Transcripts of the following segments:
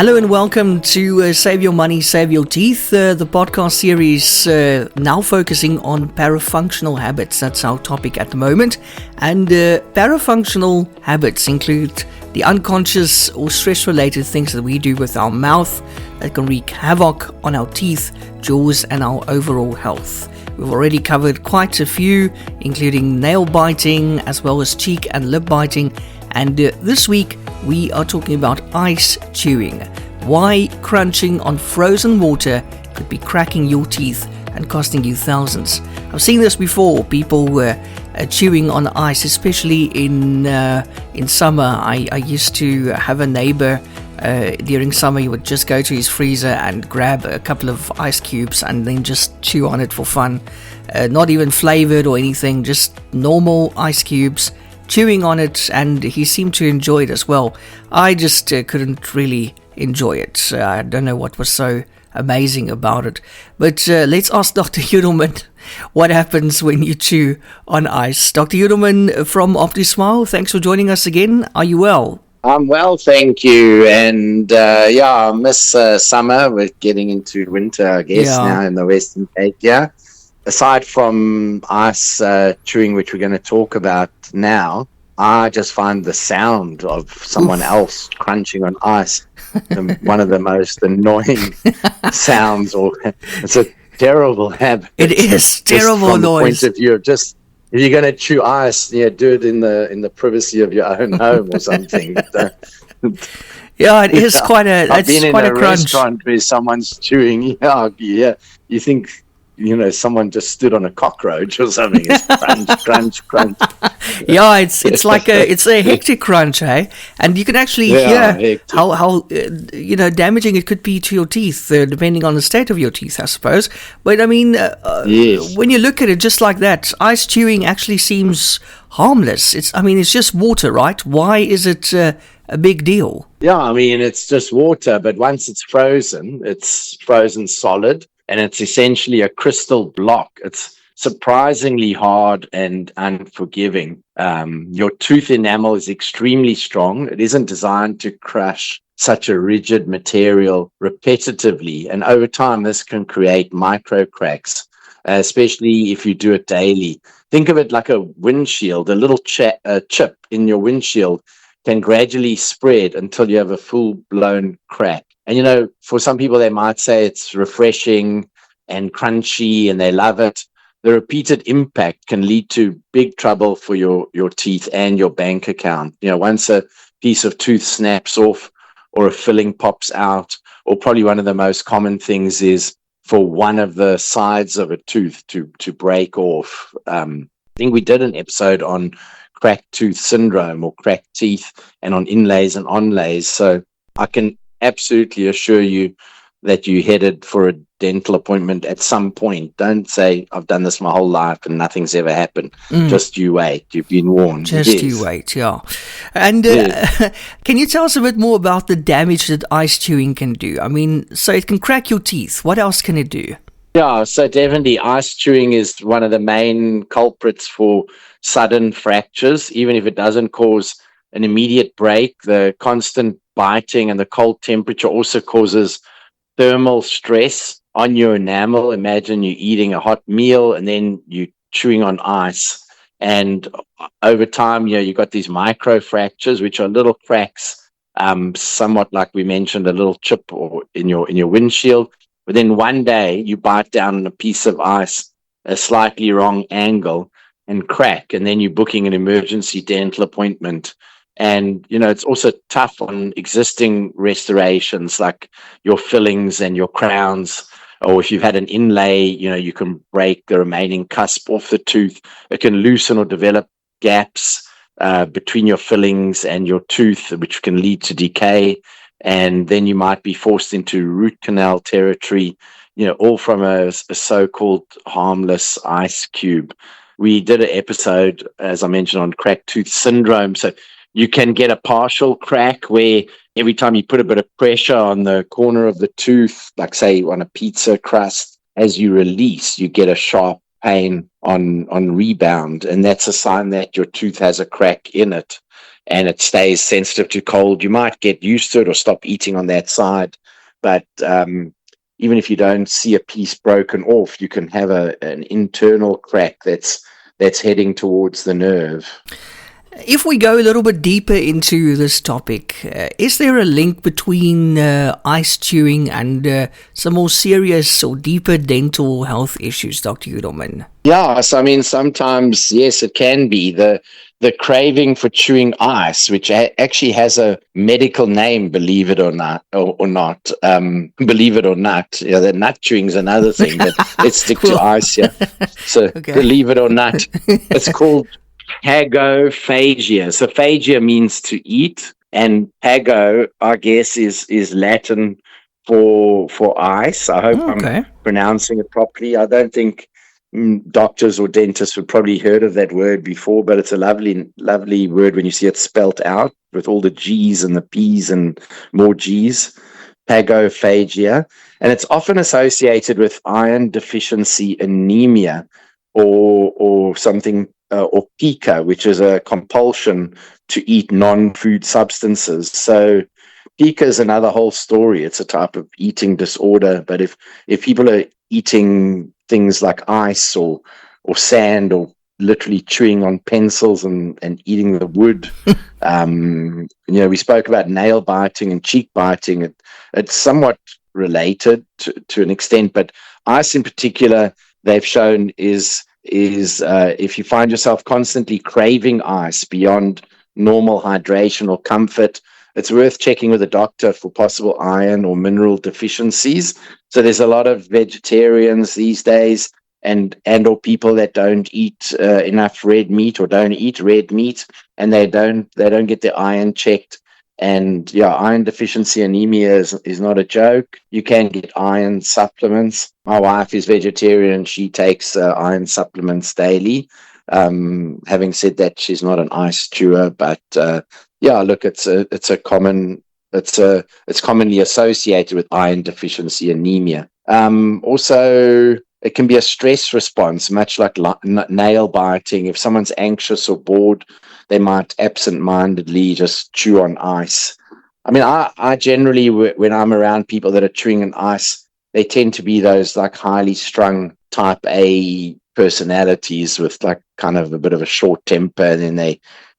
Hello and welcome to Save Your Money, Save Your Teeth, the podcast series now focusing on parafunctional habits. That's our topic at the moment. And parafunctional habits include the unconscious or stress-related things that we do with our mouth that can wreak havoc on our teeth, jaws, and our overall health. We've already covered quite a few, including nail biting as well as cheek and lip biting. And this week, we are talking about ice chewing. Why crunching on frozen water could be cracking your teeth and costing you thousands. I've seen this before. People were chewing on ice, especially in summer. I used to have a neighbor during summer. He would just go to his freezer and grab a couple of ice cubes and then just chew on it for fun. Not even flavored or anything, just normal ice cubes, chewing on it, and he seemed to enjoy it as well. I just couldn't really enjoy it. I don't know what was so amazing about it. But let's ask Dr. Yudelman what happens when you chew on ice. Dr. Yudelman from OPTISMILE, thanks for joining us again. Are you well? I'm well, thank you. And I miss summer. We're getting into winter, I guess, now in the Western Cape. Yeah. Aside from ice chewing, which we're going to talk about now, I just find the sound of someone else crunching on ice one of the most annoying sounds. It's a terrible habit. It is terrible from noise. The point of view of just, if you're going to chew ice, do it in the privacy of your own home or something. Yeah, it is quite a. I've been in a crunch. restaurant where someone's chewing. Yeah, you think, someone just stood on a cockroach or something. It's crunch, crunch, crunch. Yeah, it's like it's a hectic crunch, eh? And you can actually hear hectic. how damaging it could be to your teeth, depending on the state of your teeth, I suppose. But I mean, Yes. when you look at it just like that, ice chewing actually seems harmless. It's just water, right? Why is it a big deal? Yeah, it's just water, but once it's frozen solid. And it's essentially a crystal block. It's surprisingly hard and unforgiving. Your tooth enamel is extremely strong. It isn't designed to crush such a rigid material repetitively. And over time, this can create micro cracks, especially if you do it daily. Think of it like a windshield. A little chip in your windshield can gradually spread until you have a full-blown crack. And, for some people, they might say it's refreshing and crunchy and they love it. The repeated impact can lead to big trouble for your teeth and your bank account. Once a piece of tooth snaps off or a filling pops out, or probably one of the most common things is for one of the sides of a tooth to break off. I think we did an episode on cracked tooth syndrome or cracked teeth and on inlays and onlays. So I can absolutely assure you that you headed for a dental appointment at some point. Don't say, I've done this my whole life and nothing's ever happened. Just you wait. You've been warned. Just you wait, yeah. And can you tell us a bit more about the damage that ice chewing can do? So it can crack your teeth. What else can it do? Yeah, so definitely ice chewing is one of the main culprits for sudden fractures. Even if it doesn't cause an immediate break, the constant biting and the cold temperature also causes thermal stress on your enamel. Imagine you eating a hot meal and then you chewing on ice. And over time, you got these micro fractures, which are little cracks, somewhat like we mentioned, a little chip or in your windshield. But then one day you bite down on a piece of ice, a slightly wrong angle, and crack. And then you're booking an emergency dental appointment. And, it's also tough on existing restorations like your fillings and your crowns. Or if you've had an inlay, you can break the remaining cusp off the tooth. It can loosen or develop gaps between your fillings and your tooth, which can lead to decay. And then you might be forced into root canal territory, all from a so-called harmless ice cube. We did an episode, as I mentioned, on cracked tooth syndrome. So you can get a partial crack where every time you put a bit of pressure on the corner of the tooth, like say on a pizza crust, as you release, you get a sharp pain on rebound, and that's a sign that your tooth has a crack in it and it stays sensitive to cold. You might get used to it or stop eating on that side, but even if you don't see a piece broken off, you can have an internal crack that's heading towards the nerve. If we go a little bit deeper into this topic, is there a link between ice chewing and some more serious or deeper dental health issues, Dr. Udelman? Yeah, so I mean, sometimes, yes, it can be. The craving for chewing ice, which actually has a medical name, believe it or not, believe it or not. The nut chewing is another thing, but let's stick to ice here. So okay. Believe it or not, it's called hagophagia. So phagia means to eat, and hago, I guess, is Latin for ice. I hope I'm pronouncing it properly. I don't think doctors or dentists would probably heard of that word before, but it's a lovely word when you see it spelt out with all the G's and the P's and more G's. Hagophagia, and it's often associated with iron deficiency anemia or something, or pica, which is a compulsion to eat non-food substances. So pica is another whole story. It's a type of eating disorder, but if people are eating things like ice or sand, or literally chewing on pencils and eating the wood. We spoke about nail biting and cheek biting. It's somewhat related to an extent, but ice in particular, they've shown is if you find yourself constantly craving ice beyond normal hydration or comfort, it's worth checking with a doctor for possible iron or mineral deficiencies. So there's a lot of vegetarians these days and or people that don't eat enough red meat or don't eat red meat, and they don't get their iron checked. And iron deficiency anemia is not a joke. You can get iron supplements. My wife is vegetarian. She takes iron supplements daily. Having said that, she's not an ice chewer, but look, it's commonly associated with iron deficiency anemia. Also, it can be a stress response, much like nail biting. If someone's anxious or bored, they might absent-mindedly just chew on ice. I mean, I generally, when I'm around people that are chewing on ice, they tend to be those like highly strung type A personalities with like kind of a bit of a short temper, and then they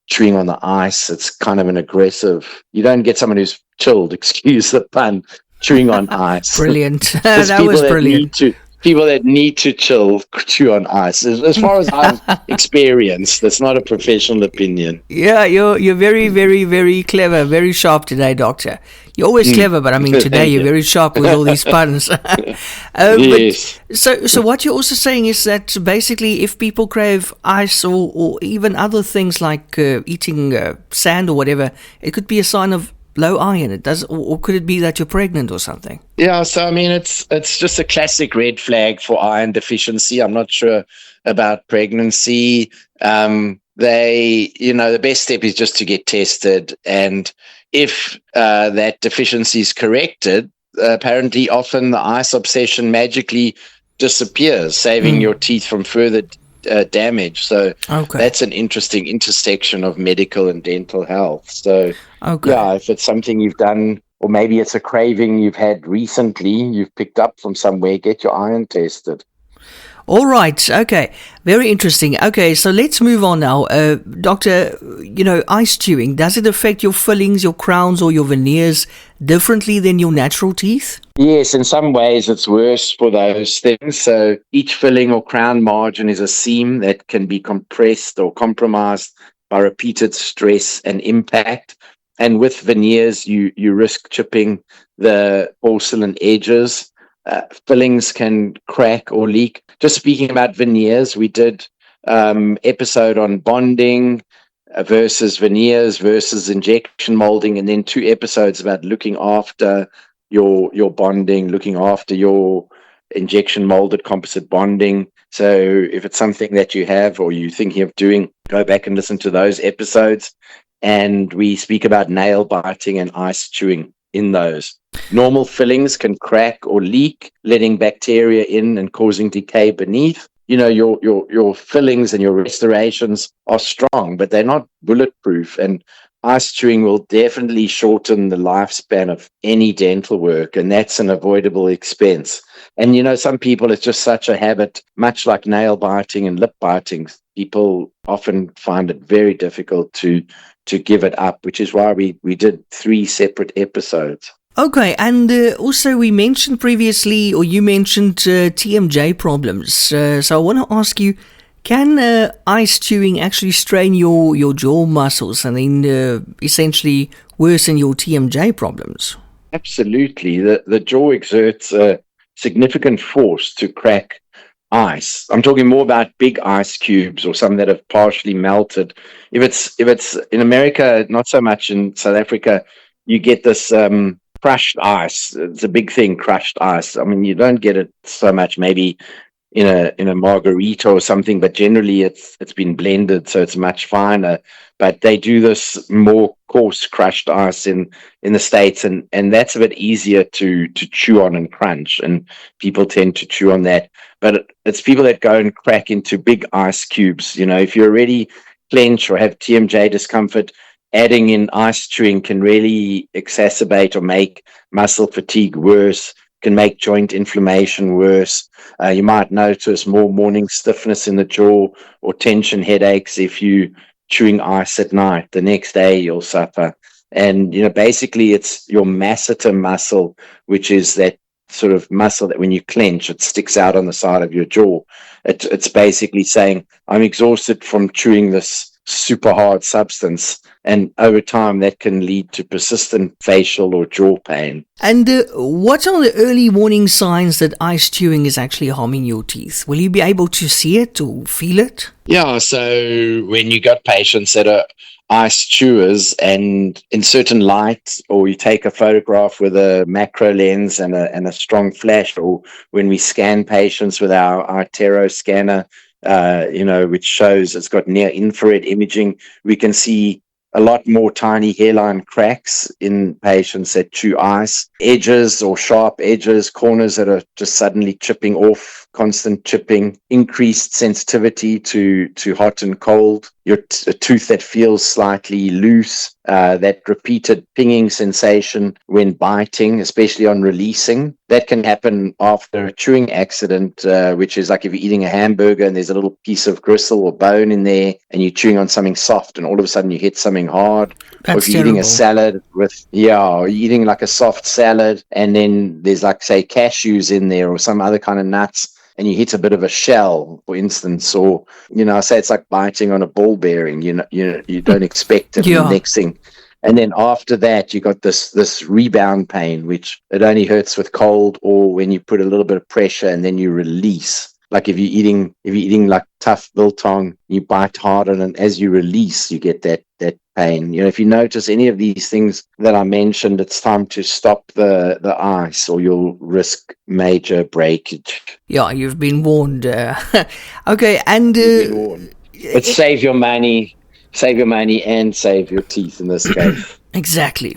chewing on the ice. It's kind of an aggressive. You don't get someone who's chilled, excuse the pun, chewing on ice. Brilliant. That was brilliant. People that need to chill chew on ice. As far as I've experienced, that's not a professional opinion. Yeah, you're very, very, very clever, very sharp today, Doctor. You're always clever, but I mean today you're very sharp with all these puns. Yes. So what you're also saying is that basically if people crave ice or even other things like eating sand or whatever, it could be a sign of low iron. It does, or could it be that you're pregnant or something? Yeah, so I mean, it's just a classic red flag for iron deficiency. I'm not sure about pregnancy. The best step is just to get tested, and if that deficiency is corrected, apparently often the ice obsession magically disappears, saving your teeth from further damage. So that's an interesting intersection of medical and dental health. So if it's something you've done, or maybe it's a craving you've had recently, you've picked up from somewhere, get your iron tested. All right. Okay. Very interesting. Okay. So let's move on now. Doctor, ice chewing, does it affect your fillings, your crowns, or your veneers differently than your natural teeth? Yes, in some ways it's worse for those things. So each filling or crown margin is a seam that can be compressed or compromised by repeated stress and impact. And with veneers, you risk chipping the porcelain edges. Fillings can crack or leak. Just speaking about veneers, we did episode on bonding versus veneers versus injection molding, and then 2 episodes about looking after your bonding, looking after your injection molded composite bonding. So if it's something that you have or you're thinking of doing, go back and listen to those episodes. And we speak about nail biting and ice chewing in those. Normal fillings can crack or leak, letting bacteria in and causing decay beneath. your fillings and your restorations are strong, but they're not bulletproof. And ice chewing will definitely shorten the lifespan of any dental work, and that's an avoidable expense. And some people, it's just such a habit, much like nail biting and lip biting. People often find it very difficult to give it up, which is why we did 3 separate episodes. Okay, and also we mentioned previously, or you mentioned TMJ problems. So I want to ask you, can ice chewing actually strain your jaw muscles and then essentially worsen your TMJ problems? Absolutely. The jaw exerts a significant force to crack ice. I'm talking more about big ice cubes or some that have partially melted. If it's in America, not so much. In South Africa, you get this crushed ice. It's a big thing, crushed ice. I mean, you don't get it so much maybe in a margarita or something, but generally it's been blended, so it's much finer. But they do this more coarse crushed ice in the States, and that's a bit easier to chew on and crunch, and people tend to chew on that. But it's people that go and crack into big ice cubes. If you already clench or have TMJ discomfort, adding in ice chewing can really exacerbate or make muscle fatigue worse, can make joint inflammation worse. You might notice more morning stiffness in the jaw or tension headaches if you chewing ice at night. The next day you'll suffer. And, basically it's your masseter muscle, which is that sort of muscle that when you clench, it sticks out on the side of your jaw. It's basically saying, I'm exhausted from chewing this super hard substance, and over time that can lead to persistent facial or jaw pain. And what are the early warning signs that ice chewing is actually harming your teeth? Will you be able to see it or feel it? Yeah, so when you got patients that are ice chewers and in certain light, or you take a photograph with a macro lens and a strong flash, or when we scan patients with our Tero scanner, which shows it's got near infrared imaging, we can see a lot more tiny hairline cracks in patients that chew ice, edges or sharp edges, corners that are just suddenly chipping off, constant chipping, increased sensitivity to hot and cold, a tooth that feels slightly loose, that repeated pinging sensation when biting, especially on releasing. That can happen after a chewing accident, which is like if you're eating a hamburger and there's a little piece of gristle or bone in there and you're chewing on something soft and all of a sudden you hit something hard. That's or if you're terrible. eating a salad or you're eating like a soft salad and then there's like, say, cashews in there or some other kind of nuts, and you hit a bit of a shell, for instance, or, say it's like biting on a ball bearing, you don't expect it. Yeah. The next thing. And then after that, you got this rebound pain, which it only hurts with cold or when you put a little bit of pressure and then you release. Like if you're eating like tough biltong, you bite harder, and as you release, you get that pain. If you notice any of these things that I mentioned, it's time to stop the ice, or you'll risk major breakage. Yeah, you've been warned. Okay, and but save your money, and save your teeth in this case. Exactly.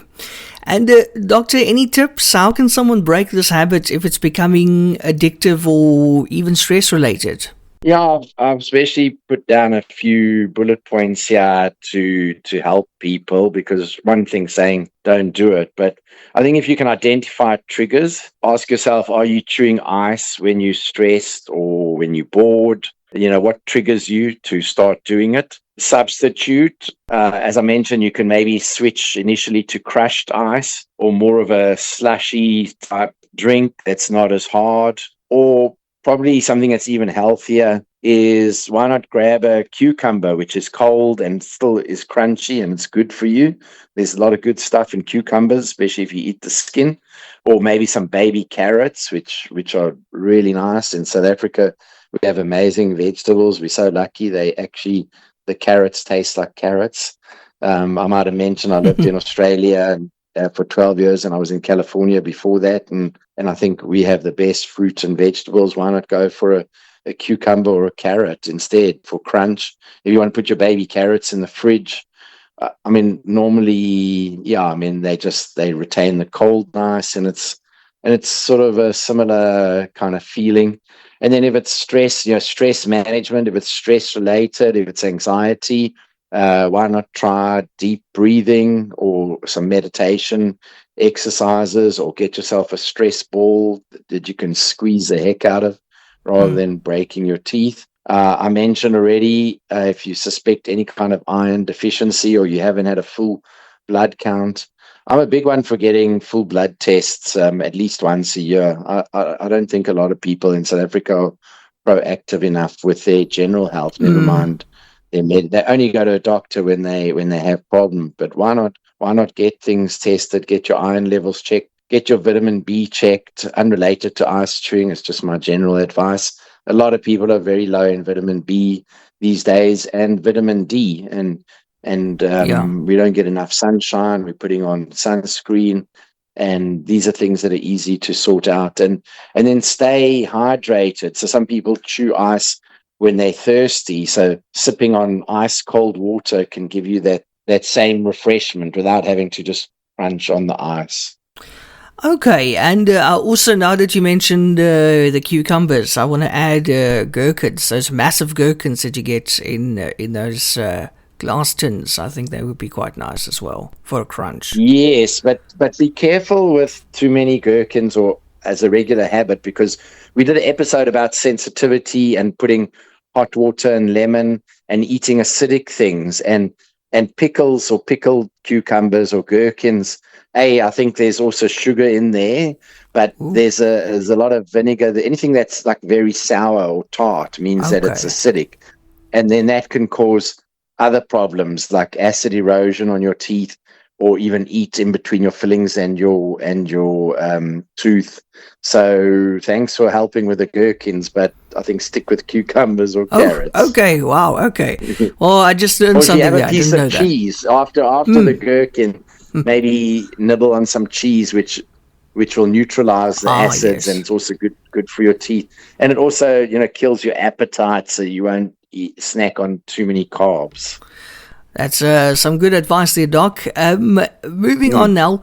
And doctor, any tips? How can someone break this habit if it's becoming addictive or even stress related? Yeah, I've especially put down a few bullet points here to help people, because one thing saying don't do it, but I think if you can identify triggers, ask yourself, are you chewing ice when you're stressed or when you're bored? What triggers you to start doing it? Substitute. As I mentioned, you can maybe switch initially to crushed ice or more of a slushy type drink that's not as hard, or probably something that's even healthier is, why not grab a cucumber, which is cold and still is crunchy and it's good for you. There's a lot of good stuff in cucumbers, especially if you eat the skin, or maybe some baby carrots, which are really nice. In South Africa, we have amazing vegetables. We're so lucky. The carrots taste like carrots. I might have mentioned I lived in Australia for 12 years, and I was in California before that. And I think we have the best fruits and vegetables. Why not go for a cucumber or a carrot instead for crunch? If you want to put your baby carrots in the fridge, normally, they retain the cold nice, and it's sort of a similar kind of feeling. And then if it's stress, stress management, if it's stress related, if it's anxiety, why not try deep breathing or some meditation exercises, or get yourself a stress ball that you can squeeze the heck out of rather than breaking your teeth. I mentioned already, if you suspect any kind of iron deficiency or you haven't had a full blood count, I'm a big one for getting full blood tests at least once a year. I don't think a lot of people in South Africa are proactive enough with their general health, never mind their they only go to a doctor when they have problems. But why not get things tested, get your iron levels checked, get your vitamin B checked, unrelated to ice chewing. It's just my general advice. A lot of people are very low in vitamin B these days, and vitamin D, and we don't get enough sunshine. We're putting on sunscreen, and these are things that are easy to sort out. And then stay hydrated. So some people chew ice when they're thirsty. So sipping on ice cold water can give you that same refreshment without having to just crunch on the ice. Okay, and also now that you mentioned the cucumbers, I want to add gherkins, those massive gherkins that you get in those glass tins. I think they would be quite nice as well for a crunch. Yes, but be careful with too many gherkins or as a regular habit, because we did an episode about sensitivity and putting hot water and lemon and eating acidic things and pickles or pickled cucumbers or gherkins. I think there's also sugar in there, but there's a lot of vinegar. Anything that's like very sour or tart means that it's acidic, and then that can cause other problems like acid erosion on your teeth, or even eat in between your fillings and your tooth. So thanks for helping with the gherkins, but I think stick with cucumbers or carrots. Okay, wow, okay. Well, I just learned something there. Or if you have a piece of cheese after the gherkin, maybe nibble on some cheese, which will neutralize the acids, and it's also good for your teeth. And it also, kills your appetite, so you won't snack on too many carbs. That's some good advice there, Doc. Moving on now,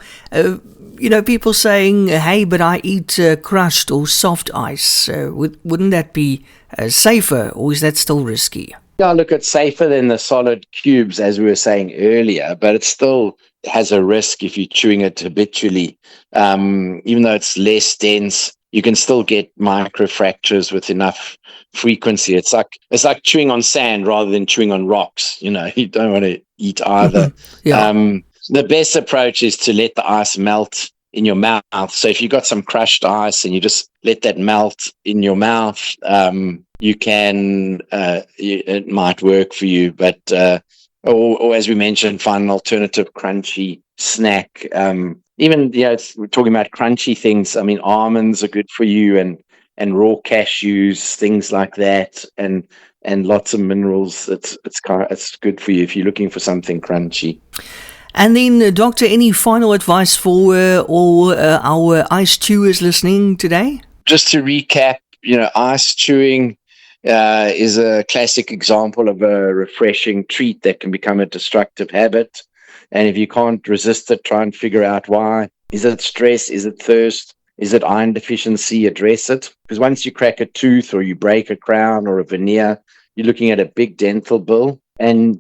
people saying, hey, but I eat crushed or soft ice. Wouldn't that be safer, or is that still risky? Yeah, look, it's safer than the solid cubes, as we were saying earlier, but it still has a risk if you're chewing it habitually. Even though it's less dense, you can still get microfractures with enough frequency. It's like chewing on sand rather than chewing on rocks. You don't want to eat either. The best approach is to let the ice melt in your mouth. So if you got some crushed ice and you just let that melt in your mouth, you can, it might work for you, but, or as we mentioned, find an alternative crunchy snack. Even, we're talking about crunchy things. I mean, almonds are good for you, and raw cashews, things like that, and lots of minerals. It's good for you if you're looking for something crunchy. And then, Doctor, any final advice for all our ice chewers listening today? Just to recap, ice chewing is a classic example of a refreshing treat that can become a destructive habit. And if you can't resist it, try and figure out why. Is it stress? Is it thirst? Is it iron deficiency? Address it. Because once you crack a tooth or you break a crown or a veneer, you're looking at a big dental bill. And,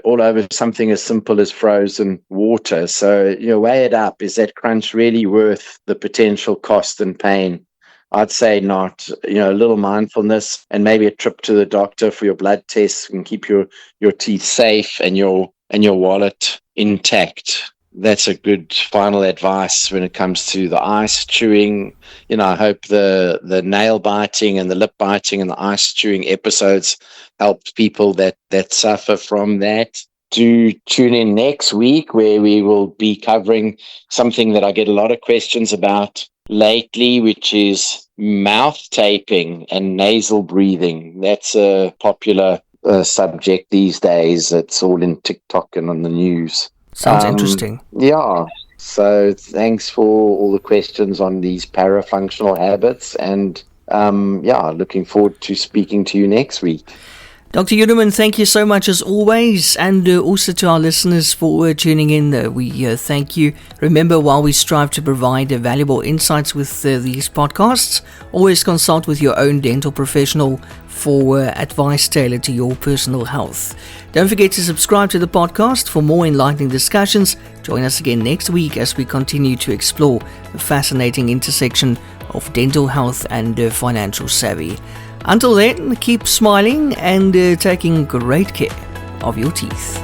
all over something as simple as frozen water. So, weigh it up. Is that crunch really worth the potential cost and pain? I'd say not. A little mindfulness and maybe a trip to the doctor for your blood tests can keep your teeth safe and your wallet intact. That's a good final advice when it comes to the ice chewing. I hope the nail biting and the lip biting and the ice chewing episodes help people that suffer from that. Do tune in next week, where we will be covering something that I get a lot of questions about lately, which is mouth taping and nasal breathing. That's a popular subject these days. It's all in TikTok and on the news. Sounds interesting. Yeah. So thanks for all the questions on these parafunctional habits, and looking forward to speaking to you next week. Dr. Uderman, thank you so much as always, and also to our listeners for tuning in. We thank you. Remember, while we strive to provide valuable insights with these podcasts, always consult with your own dental professional for advice tailored to your personal health. Don't forget to subscribe to the podcast for more enlightening discussions. Join us again next week as we continue to explore the fascinating intersection of dental health and financial savvy. Until then, keep smiling and taking great care of your teeth.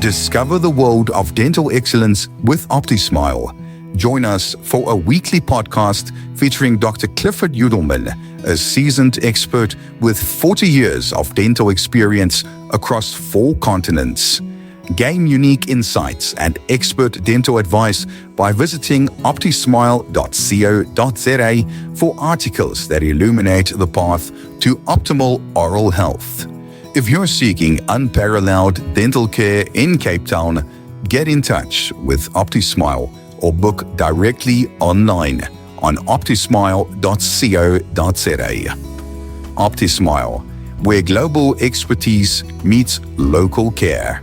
Discover the world of dental excellence with OPTISMILE. Join us for a weekly podcast featuring Dr. Clifford Udelman, a seasoned expert with 40 years of dental experience across 4 continents. Gain unique insights and expert dental advice by visiting optismile.co.za for articles that illuminate the path to optimal oral health. If you're seeking unparalleled dental care in Cape Town, get in touch with OPTISMILE or book directly online on optismile.co.za. OPTISMILE, where global expertise meets local care.